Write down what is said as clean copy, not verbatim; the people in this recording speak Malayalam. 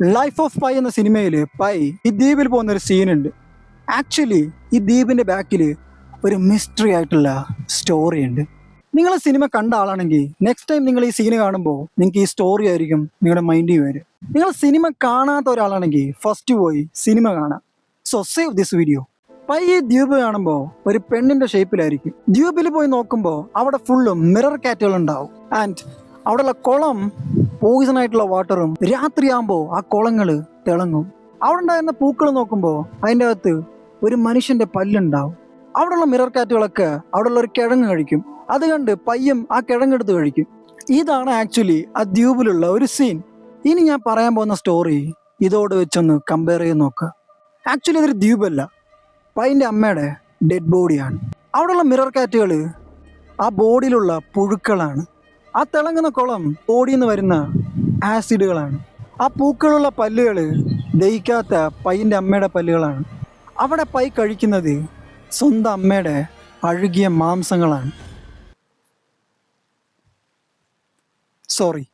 ലൈഫ് ഓഫ് പൈ എന്ന സിനിമയിൽ പൈ ഈ ദ്വീപിൽ പോകുന്ന ഒരു സീനുണ്ട്. ആക്ച്വലി ഈ ദ്വീപിന്റെ ബാക്കിൽ ഒരു മിസ്റ്ററി ആയിട്ടുള്ള സ്റ്റോറി ഉണ്ട്. നിങ്ങൾ സിനിമ കണ്ട ആളാണെങ്കിൽ നെക്സ്റ്റ് ടൈം നിങ്ങൾ ഈ സീന് കാണുമ്പോൾ നിങ്ങൾക്ക് ഈ സ്റ്റോറി ആയിരിക്കും നിങ്ങളുടെ മൈൻഡിൽ വരും. നിങ്ങൾ സിനിമ കാണാത്ത ഒരാളാണെങ്കിൽ ഫസ്റ്റ് പോയി സിനിമ കാണാം. So save this video. Pi ഈ ദ്വീപ് കാണുമ്പോൾ ഒരു പെണ്ണിന്റെ ഷേപ്പിലായിരിക്കും. ദ്വീപിൽ പോയി നോക്കുമ്പോൾ അവിടെ ഫുള്ളും മിറർ കാറ്റുകൾ ഉണ്ടാവും. ആൻഡ് അവിടെയുള്ള കുളം പോയിസൺ ആയിട്ടുള്ള വാട്ടറും രാത്രിയാകുമ്പോൾ ആ കുളങ്ങൾ തിളങ്ങും. അവിടെ ഉണ്ടായിരുന്ന പൂക്കൾ നോക്കുമ്പോൾ അതിൻ്റെ അകത്ത് ഒരു മനുഷ്യന്റെ പല്ലുണ്ടാവും. അവിടെയുള്ള മിറർ കാറ്റുകളൊക്കെ അവിടെയുള്ള ഒരു കിഴങ്ങ് കഴിക്കും. അത് കണ്ട് പയ്യും ആ കിഴങ്ങെടുത്ത് കഴിക്കും. ഇതാണ് ആക്ച്വലി ആ ദ്വീപിലുള്ള ഒരു സീൻ. ഇനി ഞാൻ പറയാൻ പോകുന്ന സ്റ്റോറി ഇതോട് വെച്ചൊന്ന് കമ്പയർ ചെയ്ത് നോക്കുക. ആക്ച്വലി ഇതൊരു ദ്വീപല്ല, പൈൻ്റെ അമ്മയുടെ ഡെഡ് ബോഡിയാണ്. അവിടെയുള്ള മിറർ കാറ്റുകൾ ആ ബോഡിയിലുള്ള പുഴുക്കളാണ്. ആ തിളങ്ങുന്ന കുളം ബോഡിയിൽ നിന്ന് വരുന്ന ആസിഡുകളാണ്. ആ പൂക്കളുള്ള പല്ലുകൾ ദഹിക്കാത്ത പൈൻ്റെ അമ്മയുടെ പല്ലുകളാണ്. അവിടെ പൈ കഴിക്കുന്നത് സ്വന്തം അമ്മയുടെ അഴുകിയ മാംസങ്ങളാണ്. സോറി.